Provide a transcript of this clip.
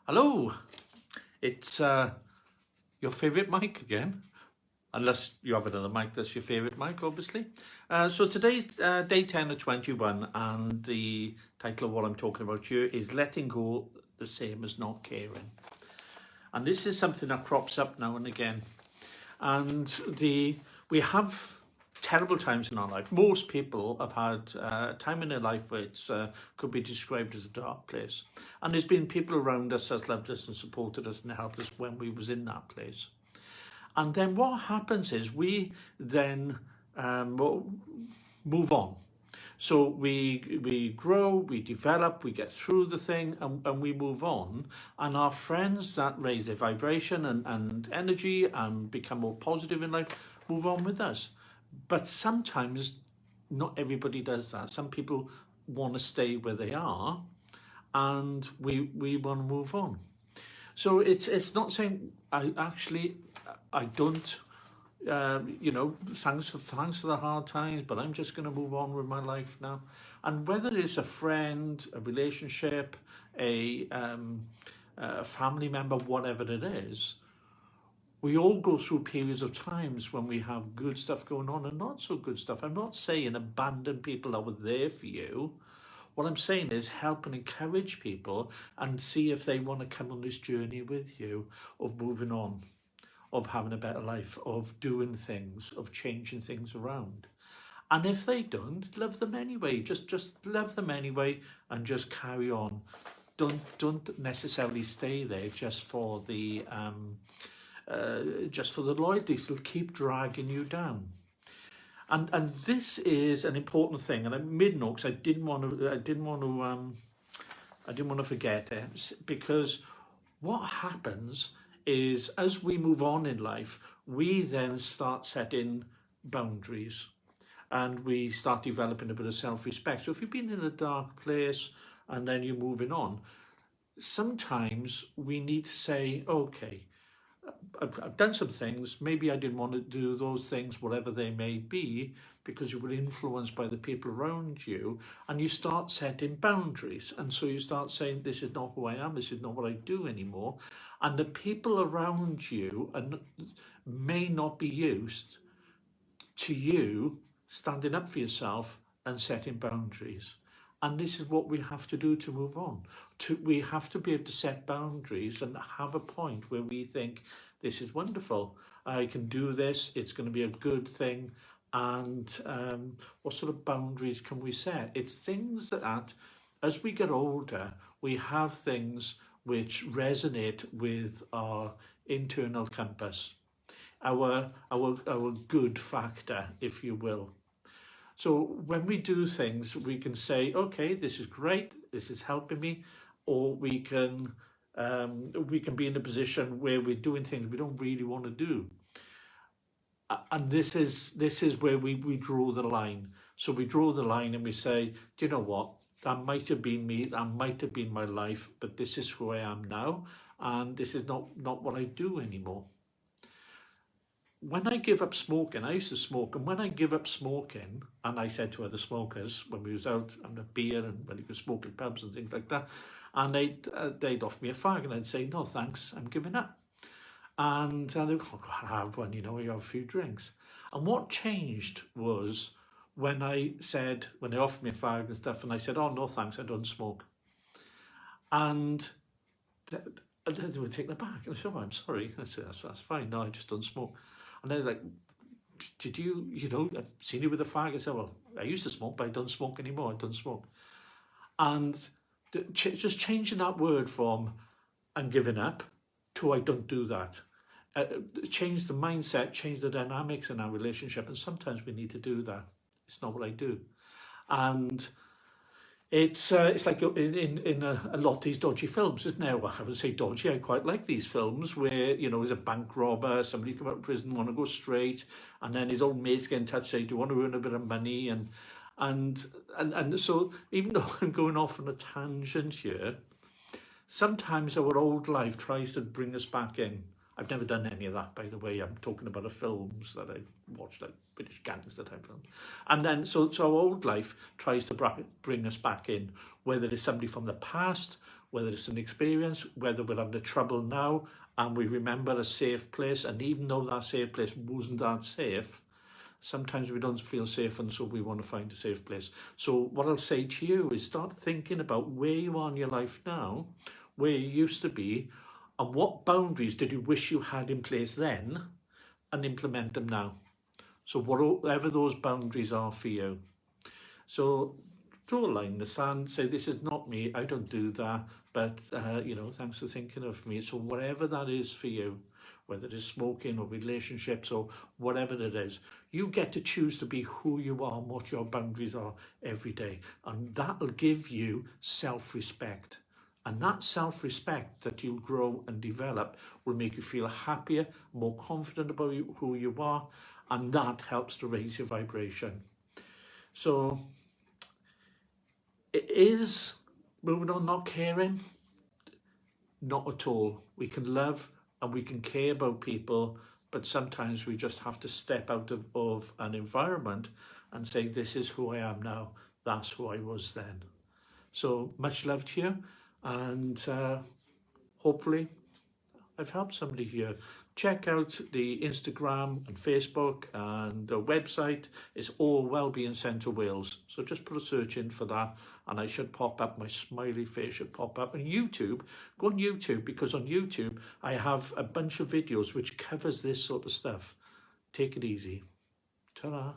Hello, it's your favourite mic again, unless you have another mic that's your favourite mic, obviously. So today's day 10 of 21, and the title of what I'm talking about here is letting go the same as not caring. And this is something that crops up now and again. And we have terrible times in our life. Most people have had a time in their life where it could be described as a dark place. And there's been people around us that's loved us and supported us and helped us when we was in that place. And then what happens is we then move on. So we grow, we develop, we get through the thing, and we move on. And our friends that raise their vibration and energy and become more positive in life move on with us. But sometimes not everybody does that. Some people want to stay where they are, and we want to move on. So it's not saying I don't. Thanks for the hard times, but I'm just going to move on with my life now. And whether it's a friend, a relationship, a family member, whatever it is, we all go through periods of times when we have good stuff going on and not so good stuff. I'm not saying abandon people that were there for you. What I'm saying is help and encourage people and see if they want to come on this journey with you of moving on, of having a better life, of doing things, of changing things around. And if they don't, love them anyway. Just love them anyway and just carry on. Don't necessarily stay there just for the loyalty. So keep dragging you down. And this is an important thing. And I made notes. I didn't want to forget it, because what happens is as we move on in life, we then start setting boundaries and we start developing a bit of self-respect. So if you've been in a dark place and then you're moving on, sometimes we need to say, okay, I've done some things, maybe I didn't want to do those things, whatever they may be, because you were influenced by the people around you, and you start setting boundaries. And so you start saying, this is not who I am, this is not what I do anymore. And the people around you may not be used to you standing up for yourself and setting boundaries. And this is what we have to do to move on. We have to be able to set boundaries and have a point where we think, this is wonderful, I can do this, it's going to be a good thing. And what sort of boundaries can we set? It's things that as we get older, we have things which resonate with our internal compass, our good factor, if you will. So when we do things, we can say, okay, this is great, this is helping me, or we can be in a position where we're doing things we don't really want to do. And this is where we draw the line. So we draw the line and we say, do you know what? That might have been me, that might have been my life, but this is who I am now, and this is not what I do anymore. When I give up smoking, I used to smoke, and when I give up smoking, and I said to other smokers when we was out having a beer and when you could smoke in pubs and things like that, and they'd offer me a fag, and I'd say, no thanks, I'm giving up. And they'd go, oh, God, I'll have one, you have a few drinks. And what changed was when they offered me a fag and stuff, and I said, oh, no thanks, I don't smoke. And they were taken aback. And I said, oh, I'm sorry. I said, that's fine, no, I just don't smoke. And they're like, did you, I've seen you with a fag. I said, well, I used to smoke, but I don't smoke anymore. I don't smoke. And just changing that word from I'm giving up to I don't do that. Change the mindset, change the dynamics in our relationship. And sometimes we need to do that. It's not what I do. And it's like in a lot of these dodgy films, isn't there? Well, I would say dodgy. I quite like these films where, there's a bank robber, somebody come out of prison, want to go straight, and then his old mates get in touch, say, do you want to earn a bit of money? And so even though I'm going off on a tangent here, sometimes our old life tries to bring us back in. I've never done any of that, by the way. I'm talking about the films that I've watched, like British gangster type films. And then, so our old life tries to bring us back in, whether it's somebody from the past, whether it's an experience, whether we're under trouble now and we remember a safe place, and even though that safe place wasn't that safe, sometimes we don't feel safe, and so we want to find a safe place. So what I'll say to you is start thinking about where you are in your life now, where you used to be, and what boundaries did you wish you had in place then, and implement them now. So whatever those boundaries are for you. So draw a line in the sand, say, this is not me, I don't do that, but, you know, thanks for thinking of me. So whatever that is for you, whether it is smoking or relationships or whatever it is, you get to choose to be who you are and what your boundaries are every day. And that'll give you self-respect. And that self-respect that you'll grow and develop will make you feel happier, more confident about who you are, and that helps to raise your vibration. So it is moving on, not caring? Not at all. We can love and we can care about people, but sometimes we just have to step out of an environment and say, this is who I am now, that's who I was then. So much love to you, and hopefully I've helped somebody here. Check out the Instagram and Facebook and the website. It's all Wellbeing Centre Wales. So just put a search in for that and I should pop up. My smiley face should pop up. And YouTube, go on YouTube, because on YouTube I have a bunch of videos which covers this sort of stuff. Take it easy. Ta-ra.